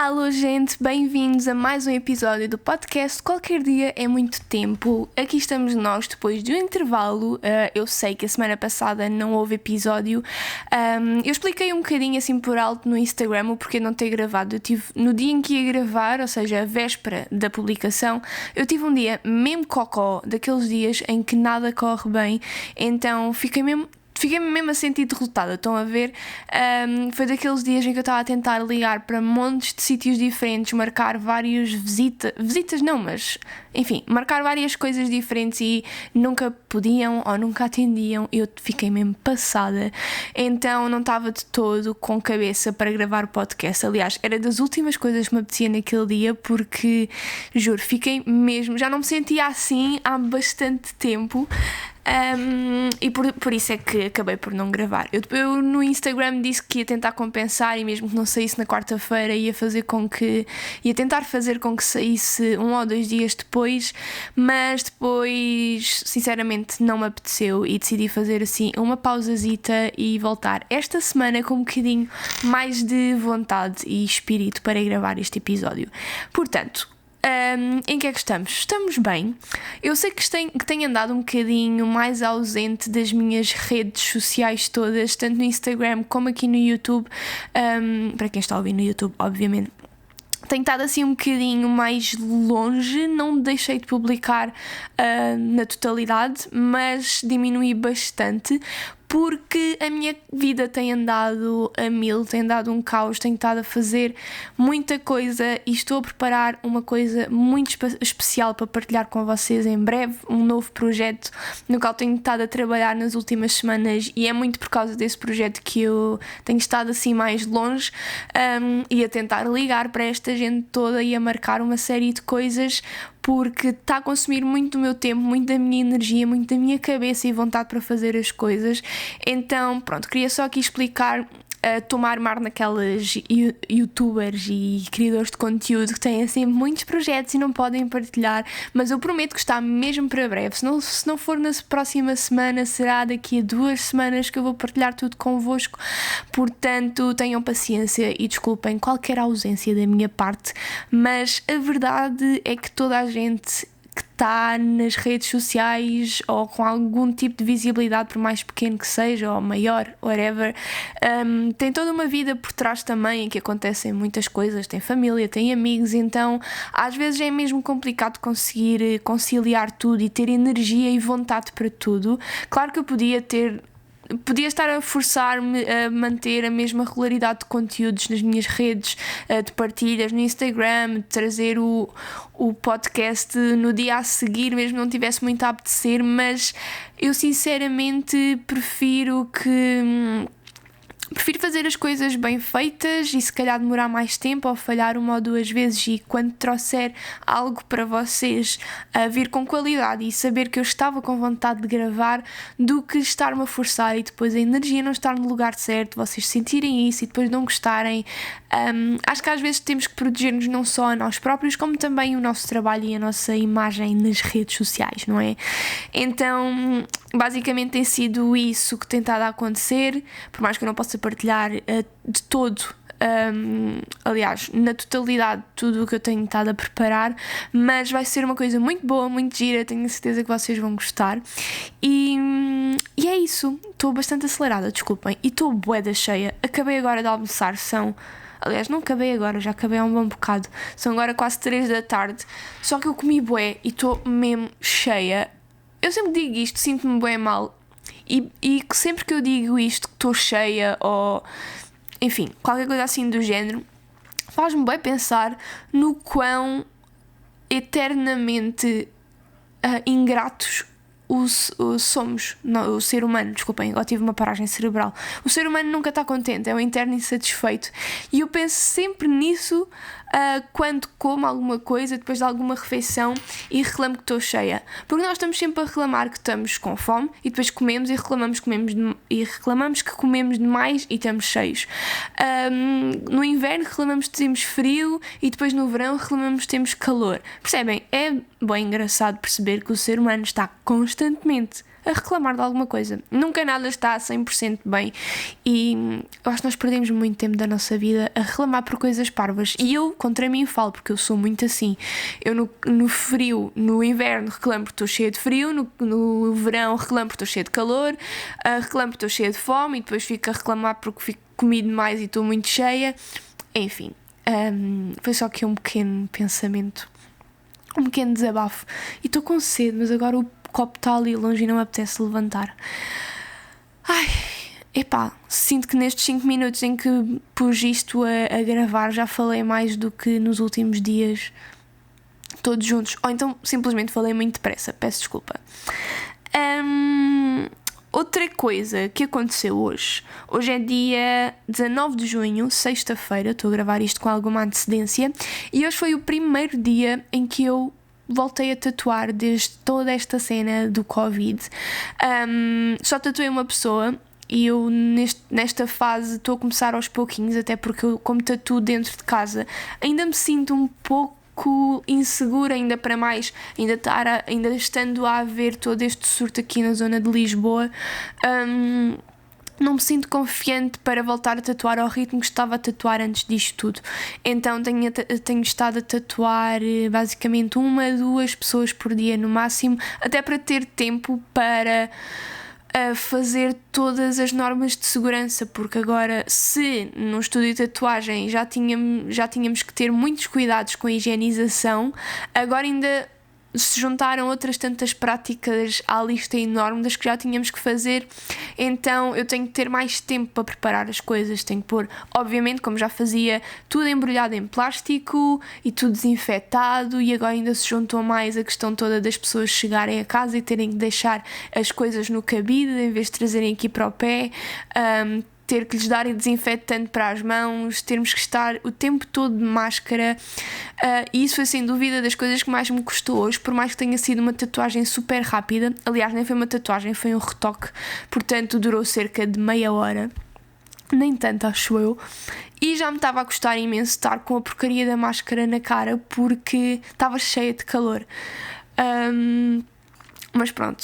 Alô gente, bem-vindos a mais um episódio do podcast Qualquer Dia é Muito Tempo. Aqui estamos nós depois de um intervalo. Eu sei que a semana passada não houve episódio. Eu expliquei um bocadinho assim por alto no Instagram o porquê não ter gravado. Eu tive, no dia em que ia gravar, ou seja, a véspera da publicação, eu tive um dia mesmo cocó, daqueles dias em que nada corre bem, então fiquei-me mesmo a sentir derrotada, estão a ver? Foi daqueles dias em que eu estava a tentar ligar para montes de sítios diferentes, marcar várias visitas não, mas enfim, marcar várias coisas diferentes e nunca podiam ou nunca atendiam. Eu fiquei mesmo passada, então não estava de todo com cabeça para gravar o podcast. Aliás, era das últimas coisas que me apetecia naquele dia, porque juro, fiquei mesmo, já não me sentia assim há bastante tempo. E por isso é que acabei por não gravar. Eu no Instagram disse que ia tentar compensar, e mesmo que não saísse na quarta-feira ia tentar fazer com que saísse 1 ou 2 dias depois, mas depois sinceramente não me apeteceu e decidi fazer assim uma pausazita e voltar esta semana com um bocadinho mais de vontade e espírito para gravar este episódio. Portanto, em que é que estamos? Estamos bem. Eu sei que tenho andado um bocadinho mais ausente das minhas redes sociais todas, tanto no Instagram como aqui no YouTube. Para quem está a ouvir no YouTube, obviamente, tenho estado assim um bocadinho mais longe. Não deixei de publicar na totalidade, mas diminui bastante, porque a minha vida tem andado a mil, tem andado um caos, tenho estado a fazer muita coisa e estou a preparar uma coisa muito especial para partilhar com vocês em breve, um novo projeto no qual tenho estado a trabalhar nas últimas semanas, e é muito por causa desse projeto que eu tenho estado assim mais longe, e a tentar ligar para esta gente toda e a marcar uma série de coisas, porque está a consumir muito do meu tempo, muito da minha energia, muito da minha cabeça e vontade para fazer as coisas. Então pronto, queria só aqui explicar, tomar mar naquelas youtubers e criadores de conteúdo que têm assim muitos projetos e não podem partilhar, mas eu prometo que está mesmo para breve. Se não for na próxima semana, será daqui a 2 semanas que eu vou partilhar tudo convosco. Portanto, tenham paciência e desculpem qualquer ausência da minha parte, mas a verdade é que toda a gente que está nas redes sociais ou com algum tipo de visibilidade, por mais pequeno que seja ou maior, whatever, tem toda uma vida por trás também, em que acontecem muitas coisas, tem família, tem amigos, então às vezes é mesmo complicado conseguir conciliar tudo e ter energia e vontade para tudo. Claro que eu podia estar a forçar-me a manter a mesma regularidade de conteúdos nas minhas redes, de partilhas no Instagram, de trazer o podcast no dia a seguir, mesmo não tivesse muito a apetecer, mas eu sinceramente prefiro fazer as coisas bem feitas e se calhar demorar mais tempo ou falhar 1 ou 2 vezes, e quando trouxer algo para vocês a vir com qualidade e saber que eu estava com vontade de gravar, do que estar-me a forçar e depois a energia não estar no lugar certo, vocês sentirem isso e depois não gostarem. Acho que às vezes temos que proteger-nos não só a nós próprios, como também o nosso trabalho e a nossa imagem nas redes sociais, não é? Então basicamente tem sido isso que tem estado a acontecer, por mais que eu não possa partilhar de todo, aliás, na totalidade, tudo o que eu tenho estado a preparar, mas vai ser uma coisa muito boa, muito gira, tenho certeza que vocês vão gostar. E é isso, estou bastante acelerada, desculpem, e estou bué da cheia. Acabei agora de almoçar, aliás, não acabei agora, já acabei há um bom bocado, são agora quase 3 da tarde, só que eu comi bué e estou mesmo cheia. Eu sempre digo isto, sinto-me bem mal, e sempre que eu digo isto, que estou cheia ou enfim, qualquer coisa assim do género, faz-me bem pensar no quão eternamente ingratos somos, não, o ser humano, desculpem, agora tive uma paragem cerebral. O ser humano nunca está contente, é um interno insatisfeito, e eu penso sempre nisso quando como alguma coisa depois de alguma refeição e reclamo que estou cheia, porque nós estamos sempre a reclamar que estamos com fome e depois comemos e reclamamos que comemos demais e estamos cheios. No inverno reclamamos que temos frio e depois no verão reclamamos que temos calor. Percebem? É bem engraçado perceber que o ser humano está constantemente a reclamar de alguma coisa. Nunca nada está a 100% bem e eu acho que nós perdemos muito tempo da nossa vida a reclamar por coisas parvas. E eu contra mim falo, porque eu sou muito assim. Eu no frio, no inverno reclamo porque estou cheia de frio, no verão reclamo porque estou cheia de calor, reclamo porque estou cheia de fome e depois fico a reclamar porque comi demais e estou muito cheia. Enfim, foi só aqui um pequeno pensamento, um pequeno desabafo. E estou com sede, mas agora o copo está ali longe e não me apetece levantar. Ai, epá, sinto que nestes 5 minutos em que pus isto a gravar já falei mais do que nos últimos dias todos juntos, ou então simplesmente falei muito depressa, peço desculpa. Outra coisa que aconteceu hoje é dia 19 de junho, sexta-feira, estou a gravar isto com alguma antecedência, e hoje foi o primeiro dia em que eu voltei a tatuar desde toda esta cena do Covid. Só tatuei uma pessoa e eu nesta fase estou a começar aos pouquinhos, até porque eu, como tatuo dentro de casa, ainda me sinto um pouco insegura, ainda para mais, ainda estando a haver todo este surto aqui na zona de Lisboa. Não me sinto confiante para voltar a tatuar ao ritmo que estava a tatuar antes disto tudo. Então tenho estado a tatuar basicamente 1-2 pessoas por dia no máximo, até para ter tempo para fazer todas as normas de segurança, porque agora, se no estúdio de tatuagem já tínhamos que ter muitos cuidados com a higienização, agora ainda se juntaram outras tantas práticas à lista enorme das que já tínhamos que fazer. Então eu tenho que ter mais tempo para preparar as coisas, tenho que pôr, obviamente, como já fazia, tudo embrulhado em plástico e tudo desinfetado, e agora ainda se juntou mais a questão toda das pessoas chegarem a casa e terem que deixar as coisas no cabide em vez de trazerem aqui para o pé, ter que lhes dar desinfetante para as mãos, termos que estar o tempo todo de máscara, e isso foi sem dúvida das coisas que mais me custou hoje, por mais que tenha sido uma tatuagem super rápida. Aliás, nem foi uma tatuagem, foi um retoque, portanto durou cerca de meia hora, nem tanto acho eu, e já me estava a custar imenso estar com a porcaria da máscara na cara porque estava cheia de calor. Mas pronto,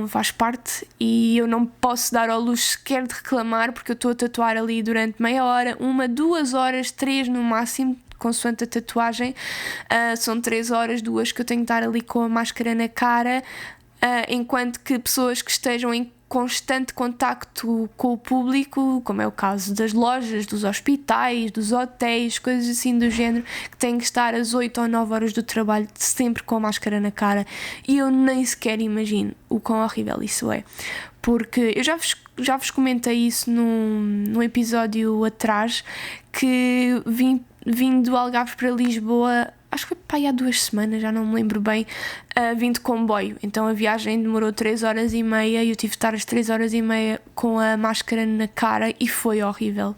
faz parte e eu não posso dar ao luxo sequer de reclamar, porque eu estou a tatuar ali durante meia hora, 1-2 horas, 3 no máximo, consoante a tatuagem. São 3 horas, 2 que eu tenho que estar ali com a máscara na cara, enquanto que pessoas que estejam em constante contacto com o público, como é o caso das lojas, dos hospitais, dos hotéis, coisas assim do género, que têm que estar às 8 ou 9 horas do trabalho sempre com a máscara na cara, e eu nem sequer imagino o quão horrível isso é, porque eu já vos comentei isso num episódio atrás, que vim do Algarve para Lisboa, acho que foi para aí há 2 semanas, já não me lembro bem, vim de comboio. Então a viagem demorou 3 horas e meia e eu tive de estar as 3 horas e meia com a máscara na cara e foi horrível.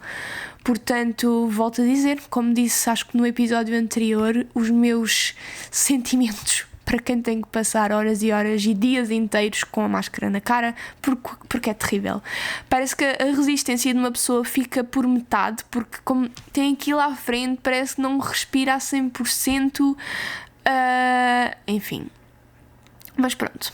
Portanto, volto a dizer, como disse acho que no episódio anterior, os meus sentimentos para quem tem que passar horas e horas e dias inteiros com a máscara na cara, porque é terrível. Parece que a resistência de uma pessoa fica por metade, porque como tem aquilo à frente, parece que não respira a 100%, enfim. Mas pronto.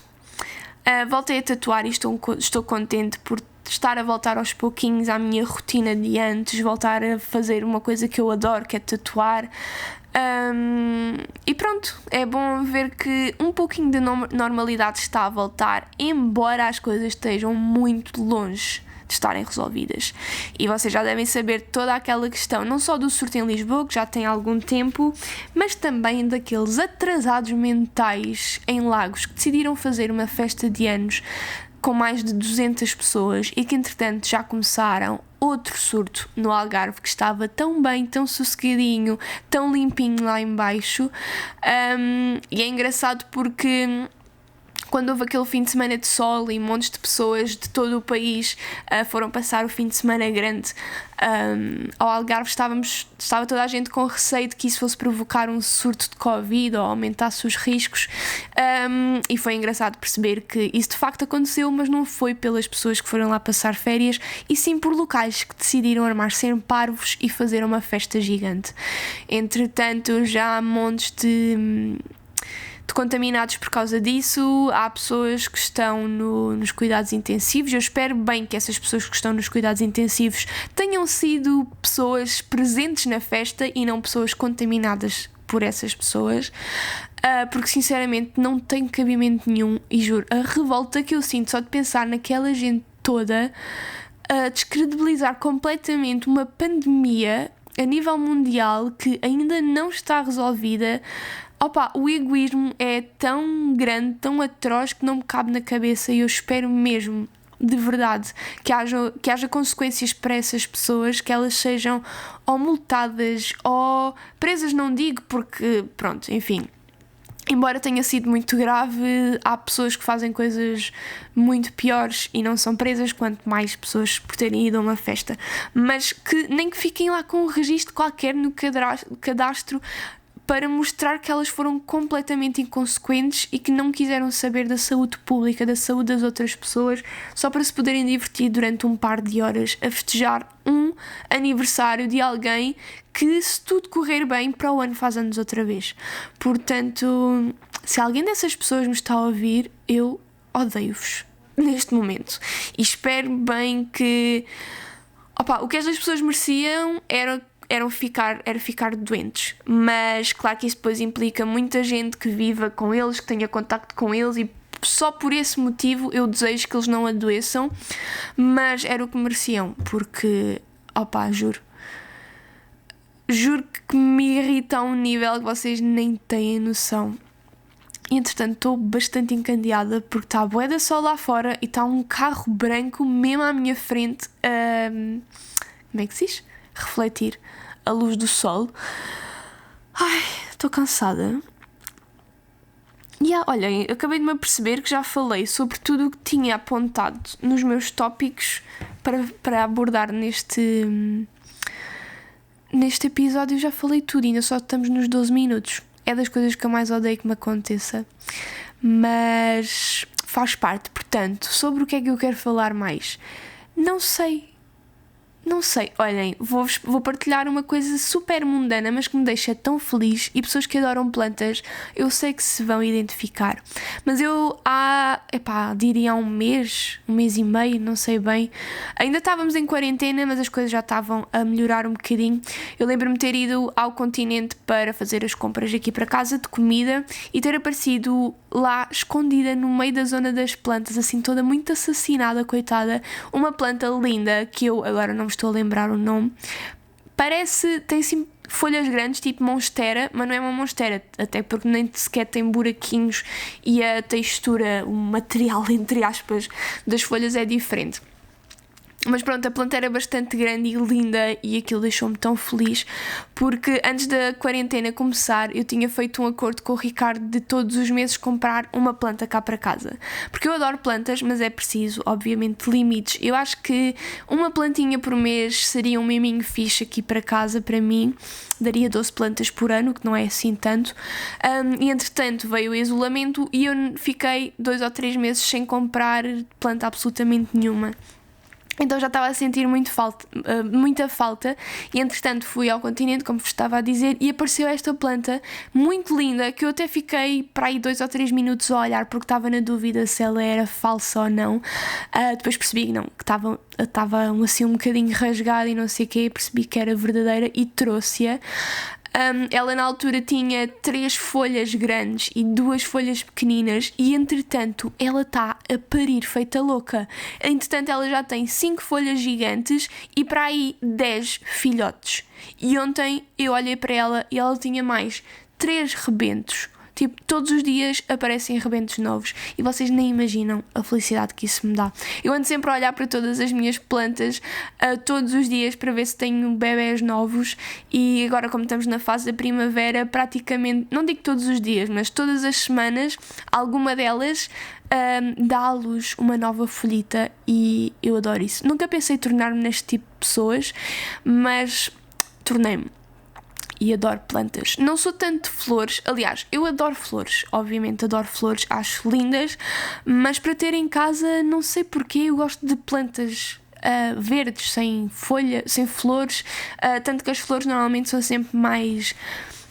Voltei a tatuar e estou contente por estar a voltar aos pouquinhos à minha rotina de antes, voltar a fazer uma coisa que eu adoro, que é tatuar. E pronto, é bom ver que um pouquinho de normalidade está a voltar, embora as coisas estejam muito longe de estarem resolvidas. E vocês já devem saber toda aquela questão, não só do surto em Lisboa, que já tem algum tempo, mas também daqueles atrasados mentais em Lagos que decidiram fazer uma festa de anos com mais de 200 pessoas e que entretanto já começaram outro surto no Algarve, que estava tão bem, tão sossegadinho, tão limpinho lá em baixo. E é engraçado porque quando houve aquele fim de semana de sol e montes de pessoas de todo o país foram passar o fim de semana grande ao Algarve, estava toda a gente com receio de que isso fosse provocar um surto de Covid ou aumentasse os riscos, e foi engraçado perceber que isso de facto aconteceu, mas não foi pelas pessoas que foram lá passar férias, e sim por locais que decidiram armar-se em parvos e fazer uma festa gigante. Entretanto, já há montes contaminados por causa disso. Há pessoas que estão nos cuidados intensivos. Eu espero bem que essas pessoas que estão nos cuidados intensivos tenham sido pessoas presentes na festa e não pessoas contaminadas por essas pessoas, porque sinceramente não tem cabimento nenhum. E juro, a revolta que eu sinto só de pensar naquela gente toda a descredibilizar completamente uma pandemia a nível mundial que ainda não está resolvida. Opa, o egoísmo é tão grande, tão atroz, que não me cabe na cabeça, e eu espero mesmo, de verdade, que haja consequências para essas pessoas, que elas sejam ou multadas ou presas, não digo, porque pronto, enfim, embora tenha sido muito grave, há pessoas que fazem coisas muito piores e não são presas, quanto mais pessoas por terem ido a uma festa, mas que nem que fiquem lá com um registro qualquer no cadastro para mostrar que elas foram completamente inconsequentes e que não quiseram saber da saúde pública, da saúde das outras pessoas, só para se poderem divertir durante um par de horas a festejar um aniversário de alguém que, se tudo correr bem, para o ano faz anos outra vez. Portanto, se alguém dessas pessoas me está a ouvir, eu odeio-vos neste momento. E espero bem que... o que estas pessoas mereciam era ficar doentes, mas claro que isso depois implica muita gente que viva com eles, que tenha contacto com eles, e só por esse motivo eu desejo que eles não adoeçam, mas era o que mereciam, porque juro que me irrita a um nível que vocês nem têm noção. E entretanto estou bastante encandeada porque está a bué de sol lá fora e está um carro branco mesmo à minha frente, como é que se diz? Refletir a luz do sol. Ai, estou cansada. E olhem, acabei de me aperceber que já falei sobre tudo o que tinha apontado nos meus tópicos para abordar neste episódio. Já falei tudo, ainda só estamos nos 12 minutos. É das coisas que eu mais odeio que me aconteça, mas faz parte. Portanto, sobre o que é que eu quero falar mais? Não sei, olhem, vou partilhar uma coisa super mundana, mas que me deixa tão feliz, e pessoas que adoram plantas, eu sei que se vão identificar. Mas eu diria há um mês e meio, não sei bem, ainda estávamos em quarentena, mas as coisas já estavam a melhorar um bocadinho. Eu lembro-me de ter ido ao Continente para fazer as compras aqui para casa de comida e ter aparecido lá, escondida no meio da zona das plantas, assim toda muito assassinada, coitada, uma planta linda que eu agora não me estou a lembrar o nome. Tem sim folhas grandes, tipo monstera, mas não é uma monstera, até porque nem sequer tem buraquinhos e a textura, o material, entre aspas, das folhas é diferente. Mas pronto, a planta era bastante grande e linda, e aquilo deixou-me tão feliz, porque antes da quarentena começar eu tinha feito um acordo com o Ricardo de todos os meses comprar uma planta cá para casa, porque eu adoro plantas, mas é preciso obviamente limites. Eu acho que uma plantinha por mês seria um miminho fixe aqui para casa. Para mim daria 12 plantas por ano, que não é assim tanto, e entretanto veio o isolamento e eu fiquei 2 ou 3 meses sem comprar planta absolutamente nenhuma. Então já estava a sentir muita falta, e entretanto fui ao Continente, como vos estava a dizer, e apareceu esta planta muito linda, que eu até fiquei para aí 2 ou 3 minutos a olhar, porque estava na dúvida se ela era falsa ou não. Depois percebi que não, que estava assim um bocadinho rasgada e não sei o quê, percebi que era verdadeira e trouxe-a. Ela na altura tinha 3 folhas grandes e 2 folhas pequeninas, e entretanto ela está a parir feita louca. Entretanto ela já tem 5 folhas gigantes e para aí 10 filhotes. E ontem eu olhei para ela e ela tinha mais 3 rebentos. Tipo, todos os dias aparecem rebentos novos e vocês nem imaginam a felicidade que isso me dá. Eu ando sempre a olhar para todas as minhas plantas todos os dias para ver se tenho bebés novos, e agora, como estamos na fase da primavera, praticamente, não digo todos os dias, mas todas as semanas, alguma delas dá à luz uma nova folhita, e eu adoro isso. Nunca pensei tornar-me neste tipo de pessoas, mas tornei-me. E adoro plantas. Não sou tanto de flores. Aliás, eu adoro flores. Obviamente adoro flores, acho lindas. Mas para ter em casa, não sei porquê, eu gosto de plantas verdes, sem folha, sem flores. Tanto que as flores normalmente são sempre mais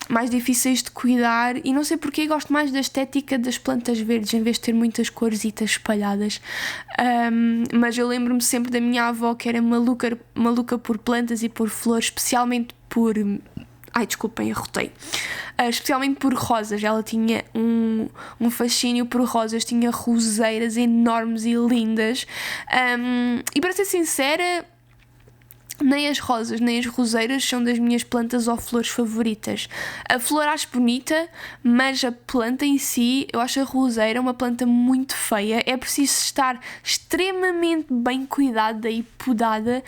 mais difíceis de cuidar, e não sei porque gosto mais da estética das plantas verdes em vez de ter muitas corzitas espalhadas. Mas eu lembro-me sempre da minha avó, que era maluca por plantas e por flores, especialmente por... Ai, desculpem, arrotei. Especialmente por rosas. Ela tinha um fascínio por rosas, tinha roseiras enormes e lindas. E para ser sincera, nem as rosas nem as roseiras são das minhas plantas ou flores favoritas. A flor acho bonita, mas a planta em si, eu acho a roseira uma planta muito feia. É preciso estar extremamente bem cuidada e podada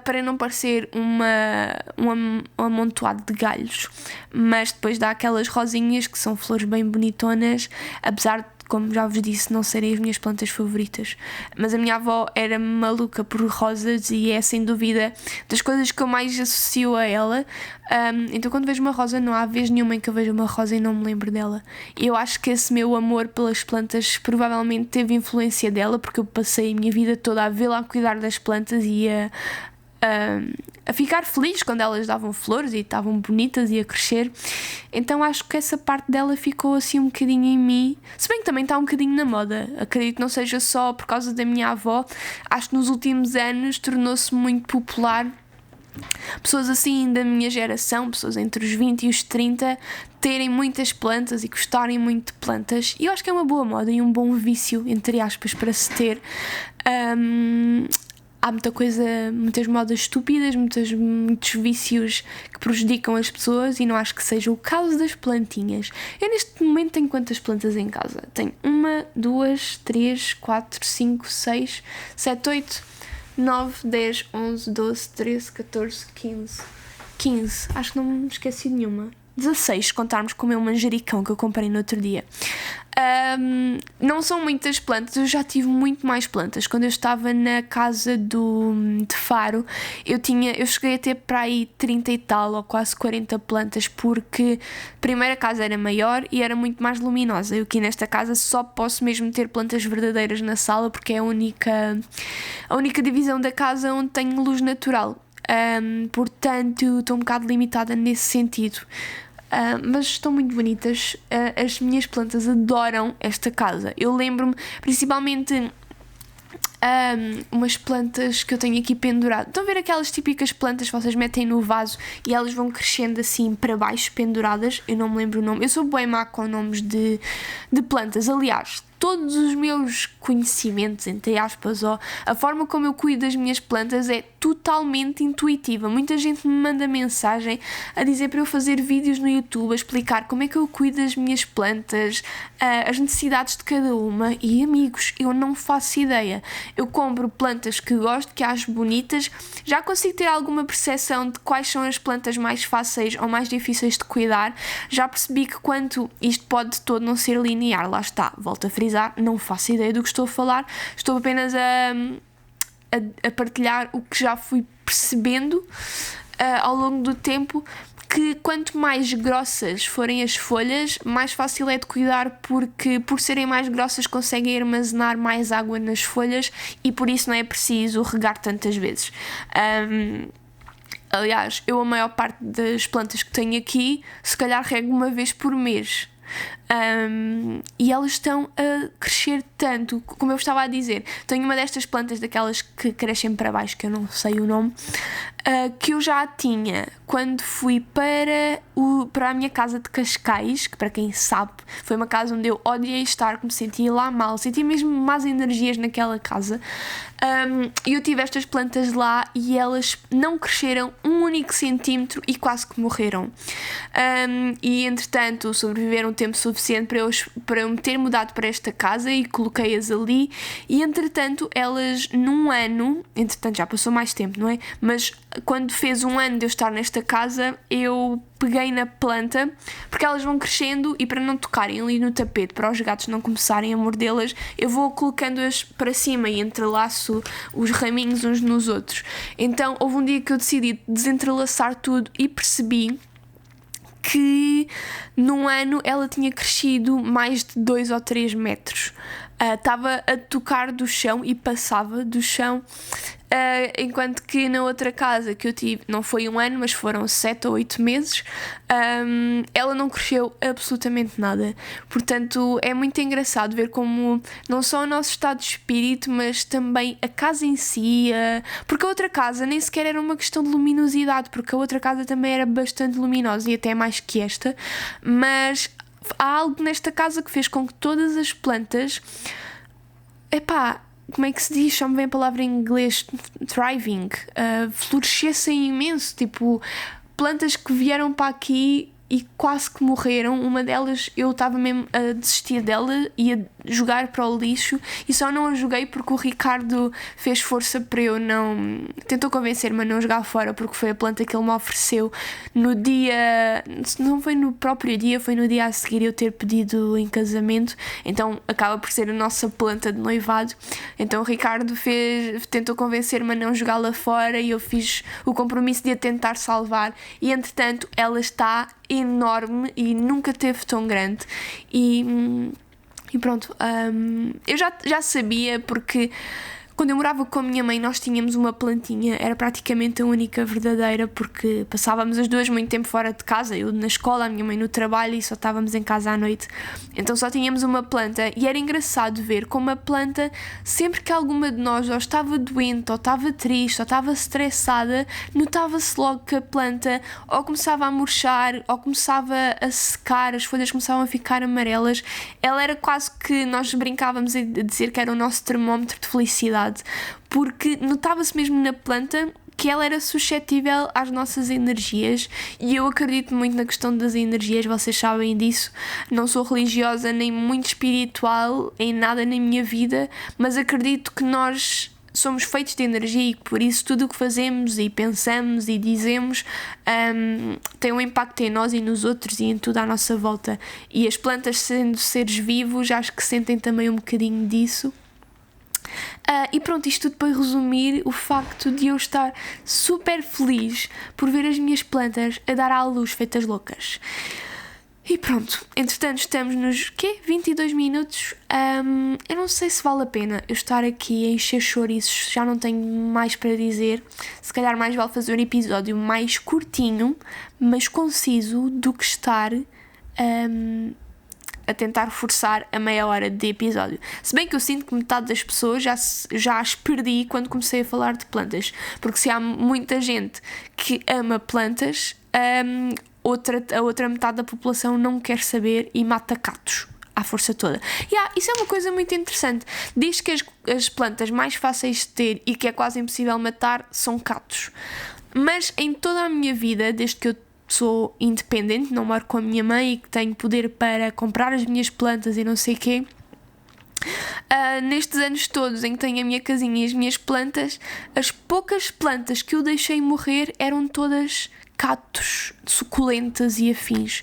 para não parecer um amontoado de galhos. Mas depois dá aquelas rosinhas que são flores bem bonitonas, apesar de, como já vos disse, não serem as minhas plantas favoritas. Mas a minha avó era maluca por rosas e é sem dúvida das coisas que eu mais associo a ela. Então quando vejo uma rosa, não há vez nenhuma em que eu vejo uma rosa e não me lembro dela. E eu acho que esse meu amor pelas plantas provavelmente teve influência dela, porque eu passei a minha vida toda a vê-la a cuidar das plantas e a ficar feliz quando elas davam flores e estavam bonitas e a crescer. Então acho que essa parte dela ficou assim um bocadinho em mim, se bem que também está um bocadinho na moda. Acredito que não seja só por causa da minha avó. Acho que nos últimos anos tornou-se muito popular pessoas assim da minha geração, pessoas entre os 20 e os 30, terem muitas plantas e gostarem muito de plantas. E eu acho que é uma boa moda e um bom vício, entre aspas, para se ter. Há muita coisa, muitas modas estúpidas, muitos vícios que prejudicam as pessoas, e não acho que seja o caso das plantinhas. Eu neste momento tenho quantas plantas em casa? Tenho 1, 2, 3, 4, 5, 6, 7, 8, 9, 10, 11, 12, 13, 14, 15. Acho que não me esqueci de nenhuma. 16, se contarmos com o meu manjericão que eu comprei no outro dia. Não são muitas plantas, eu já tive muito mais plantas. Quando eu estava na casa de Faro, eu cheguei a ter para aí 30 e tal, ou quase 40 plantas, porque a primeira casa era maior e era muito mais luminosa. Eu aqui nesta casa só posso mesmo ter plantas verdadeiras na sala, porque é a única divisão da casa onde tenho luz natural. Portanto, estou um bocado limitada nesse sentido. Mas estão muito bonitas. As minhas plantas adoram esta casa. Eu lembro-me principalmente umas plantas que eu tenho aqui pendurado. Estão a ver aquelas típicas plantas que vocês metem no vaso e elas vão crescendo assim para baixo, penduradas? Eu não me lembro o nome. Eu sou bué má com nomes de plantas. Aliás, todos os meus conhecimentos, entre aspas, ou a forma como eu cuido das minhas plantas é totalmente intuitiva. Muita gente me manda mensagem a dizer para eu fazer vídeos no YouTube, a explicar como é que eu cuido das minhas plantas, as necessidades de cada uma, e amigos, eu não faço ideia. Eu compro plantas que gosto, que acho bonitas, já consigo ter alguma percepção de quais são as plantas mais fáceis ou mais difíceis de cuidar. Já percebi que quanto isto pode de todo não ser linear, lá está, volto a frisar, não faço ideia do que estou a falar, estou apenas a partilhar o que já fui percebendo ao longo do tempo, que quanto mais grossas forem as folhas, mais fácil é de cuidar, porque por serem mais grossas conseguem armazenar mais água nas folhas e por isso não é preciso regar tantas vezes. Aliás, eu a maior parte das plantas que tenho aqui, se calhar rego uma vez por mês. E elas estão a crescer tanto, como eu estava a dizer. Tenho uma destas plantas, daquelas que crescem para baixo, que eu não sei o nome, que eu já tinha quando fui para a minha casa de Cascais, que para quem sabe foi uma casa onde eu odiei estar, que me sentia lá mal, sentia mesmo más energias naquela casa. E eu tive estas plantas lá e elas não cresceram um único centímetro e quase que morreram. E entretanto sobreviveram um tempo suficiente para eu me ter mudado para esta casa e coloquei-as ali, e entretanto elas num ano, entretanto já passou mais tempo, não é? Mas quando fez um ano de eu estar nesta casa, eu peguei na planta, porque elas vão crescendo e para não tocarem ali no tapete, para os gatos não começarem a mordê-las, eu vou colocando-as para cima e entrelaço os raminhos uns nos outros. Então houve um dia que eu decidi desentrelaçar tudo e percebi que num ano ela tinha crescido mais de 2 ou 3 metros. Estava a tocar do chão e passava do chão enquanto que na outra casa que eu tive, não foi 1 ano, mas foram 7 ou 8 meses, ela não cresceu absolutamente nada. Portanto, é muito engraçado ver como não só o nosso estado de espírito, mas também a casa em si, porque a outra casa nem sequer era uma questão de luminosidade, porque a outra casa também era bastante luminosa e até mais que esta, mas há algo nesta casa que fez com que todas as plantas, como é que se diz? Só me vem a palavra em inglês, thriving, florescessem imenso, tipo, plantas que vieram para aqui e quase que morreram. Uma delas eu estava mesmo a desistir dela e a jogar para o lixo, e só não a joguei porque o Ricardo fez força para eu não... tentou convencer-me a não jogar fora, porque foi a planta que ele me ofereceu no dia... não foi no próprio dia, foi no dia a seguir eu ter pedido em casamento, então acaba por ser a nossa planta de noivado. Então o Ricardo tentou convencer-me a não jogá-la fora e eu fiz o compromisso de a tentar salvar, e entretanto ela está enorme e nunca teve tão grande. E pronto, eu já sabia, porque quando eu morava com a minha mãe nós tínhamos uma plantinha, era praticamente a única verdadeira, porque passávamos as duas muito tempo fora de casa, eu na escola, a minha mãe no trabalho, e só estávamos em casa à noite, então só tínhamos uma planta. E era engraçado ver como a planta, sempre que alguma de nós ou estava doente, ou estava triste, ou estava estressada, notava-se logo que a planta ou começava a murchar, ou começava a secar, as folhas começavam a ficar amarelas. Ela era quase que, nós brincávamos a dizer que era o nosso termómetro de felicidade, porque notava-se mesmo na planta que ela era suscetível às nossas energias, e eu acredito muito na questão das energias, vocês sabem disso. Não sou religiosa nem muito espiritual em nada na minha vida, mas acredito que nós somos feitos de energia e por isso tudo o que fazemos e pensamos e dizemos tem um impacto em nós e nos outros e em tudo à nossa volta. E as plantas, sendo seres vivos, acho que sentem também um bocadinho disso. E pronto, isto tudo para resumir o facto de eu estar super feliz por ver as minhas plantas a dar à luz feitas loucas. E pronto, entretanto estamos nos 22 minutos. Eu não sei se vale a pena eu estar aqui a encher chouriços, já não tenho mais para dizer. Se calhar mais vale fazer um episódio mais curtinho, mas conciso, do que estar a tentar forçar a meia hora de episódio. Se bem que eu sinto que metade das pessoas já as perdi quando comecei a falar de plantas, porque se há muita gente que ama plantas, a outra metade da população não quer saber e mata catos à força toda. Isso é uma coisa muito interessante. Diz que as plantas mais fáceis de ter e que é quase impossível matar são catos. Mas em toda a minha vida, desde que eu sou independente, não moro com a minha mãe e que tenho poder para comprar as minhas plantas e não sei o quê, nestes anos todos em que tenho a minha casinha e as minhas plantas, as poucas plantas que eu deixei morrer eram todas catos, suculentas e afins.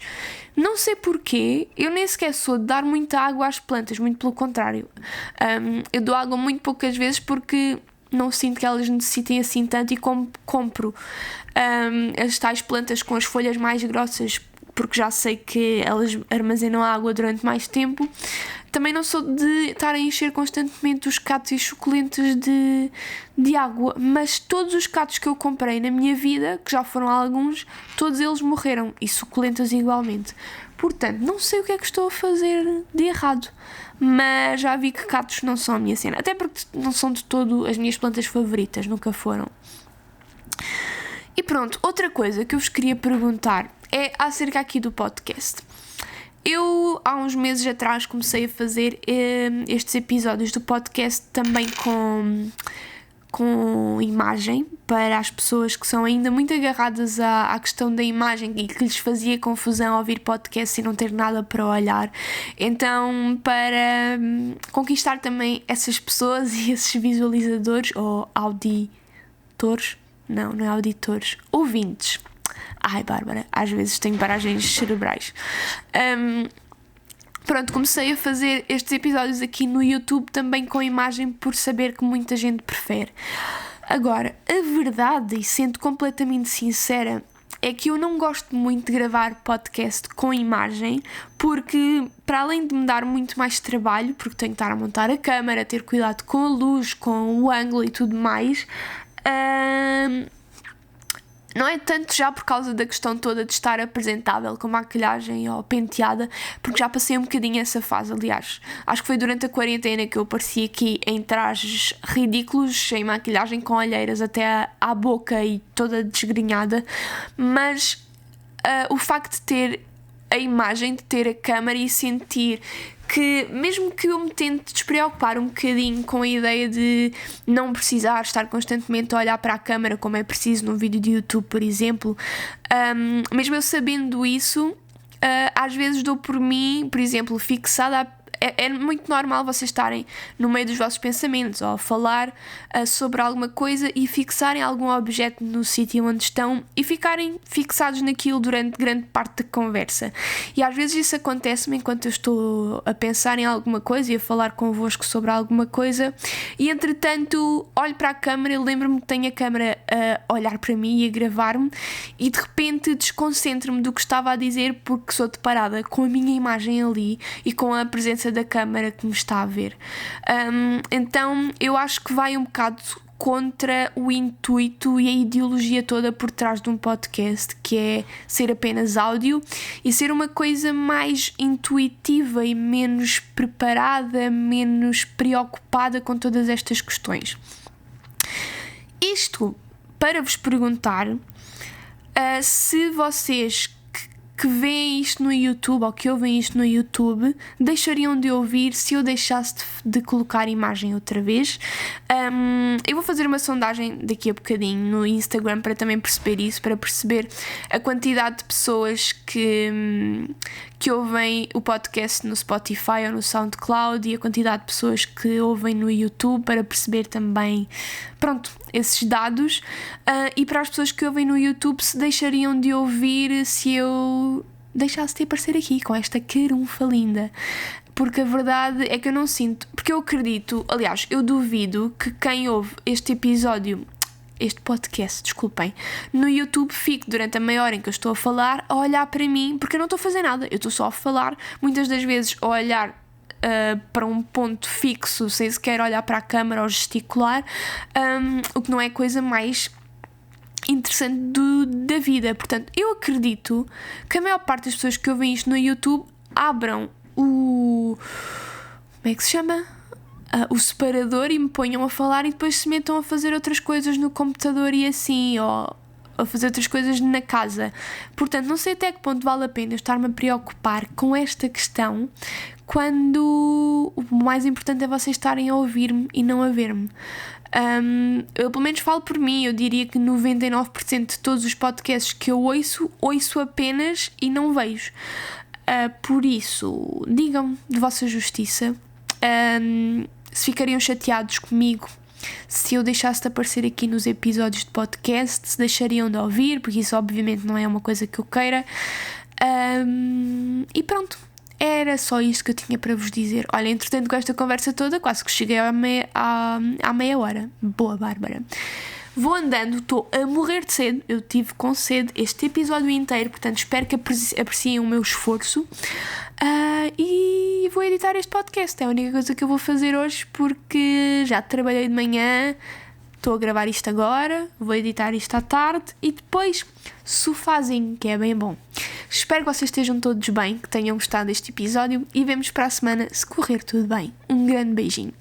Não sei porquê, eu nem sequer sou de dar muita água às plantas, muito pelo contrário. Eu dou água muito poucas vezes porque não sinto que elas necessitem assim tanto, e compro as tais plantas com as folhas mais grossas, porque já sei que elas armazenam água durante mais tempo. Também não sou de estar a encher constantemente os catos e suculentos de água, mas todos os catos que eu comprei na minha vida, que já foram alguns, todos eles morreram, e suculentas igualmente. Portanto, não sei o que é que estou a fazer de errado, mas já vi que catos não são a minha cena, até porque não são de todo as minhas plantas favoritas, nunca foram. E pronto, outra coisa que eu vos queria perguntar é acerca aqui do podcast. Eu, há uns meses atrás, comecei a fazer estes episódios do podcast também com imagem, para as pessoas que são ainda muito agarradas à questão da imagem e que lhes fazia confusão ouvir podcast e não ter nada para olhar. Então, para conquistar também essas pessoas e esses visualizadores, ou auditores, não é auditores, ouvintes. Ai, Bárbara, às vezes tenho paragens cerebrais. Pronto, comecei a fazer estes episódios aqui no YouTube também com imagem, por saber que muita gente prefere. Agora, a verdade, e sendo completamente sincera, é que eu não gosto muito de gravar podcast com imagem, porque para além de me dar muito mais trabalho, porque tenho que estar a montar a câmera, ter cuidado com a luz, com o ângulo e tudo mais, Não é tanto já por causa da questão toda de estar apresentável com maquilhagem ou penteada, porque já passei um bocadinho essa fase. Aliás, acho que foi durante a quarentena que eu apareci aqui em trajes ridículos, sem maquilhagem, com olheiras até à boca e toda desgrenhada. Mas o facto de ter a imagem, de ter a câmera e sentir que, mesmo que eu me tente despreocupar um bocadinho com a ideia de não precisar estar constantemente a olhar para a câmera como é preciso num vídeo de YouTube, por exemplo, mesmo eu sabendo isso, às vezes dou por mim, por exemplo, fixada é muito normal vocês estarem no meio dos vossos pensamentos ou a falar sobre alguma coisa e fixarem algum objeto no sítio onde estão e ficarem fixados naquilo durante grande parte da conversa. E às vezes isso acontece-me enquanto eu estou a pensar em alguma coisa e a falar convosco sobre alguma coisa e entretanto olho para a câmera e lembro-me que tenho a câmera a olhar para mim e a gravar-me e de repente desconcentro-me do que estava a dizer porque sou deparada com a minha imagem ali e com a presença da câmara que me está a ver. Então eu acho que vai um bocado contra o intuito e a ideologia toda por trás de um podcast, que é ser apenas áudio e ser uma coisa mais intuitiva e menos preparada, menos preocupada com todas estas questões. Isto para vos perguntar se vocês que veem isto no YouTube ou que ouvem isto no YouTube deixariam de ouvir se eu deixasse de colocar imagem outra vez. Eu vou fazer uma sondagem daqui a bocadinho no Instagram para também perceber isso, para perceber a quantidade de pessoas que ouvem o podcast no Spotify ou no SoundCloud e a quantidade de pessoas que ouvem no YouTube, para perceber também, esses dados, e para as pessoas que ouvem no YouTube se deixariam de ouvir se eu deixasse de aparecer aqui com esta carunfa linda. Porque a verdade é que eu não sinto, porque eu acredito, aliás, eu duvido que quem ouve este podcast, desculpem, no YouTube fique durante a meia hora em que eu estou a falar a olhar para mim, porque eu não estou a fazer nada, eu estou só a falar, muitas das vezes a olhar para um ponto fixo, sem sequer olhar para a câmara ou gesticular, o que não é a coisa mais interessante da vida. Portanto, eu acredito que a maior parte das pessoas que ouvem isto no YouTube abram como é que se chama? O separador e me ponham a falar e depois se metam a fazer outras coisas no computador e assim, ou a fazer outras coisas na casa. Portanto, não sei até que ponto vale a pena estar-me a preocupar com esta questão quando o mais importante é vocês estarem a ouvir-me e não a ver-me. Eu pelo menos falo por mim, eu diria que 99% de todos os podcasts que eu ouço apenas e não vejo. Por isso, digam de vossa justiça se ficariam chateados comigo se eu deixasse de aparecer aqui nos episódios de podcast, se deixariam de ouvir, porque isso obviamente não é uma coisa que eu queira. E pronto, era só isto que eu tinha para vos dizer. Olha, entretanto, com esta conversa toda quase que cheguei à meia hora. Boa, Bárbara. Vou andando, estou a morrer de sede. Eu tive com sede este episódio inteiro, portanto espero que apreciem o meu esforço. E vou editar este podcast, é a única coisa que eu vou fazer hoje, porque já trabalhei de manhã, estou a gravar isto agora, vou editar isto à tarde e depois sofazinho, que é bem bom. Espero que vocês estejam todos bem, que tenham gostado deste episódio e vemos para a semana se correr tudo bem. Um grande beijinho.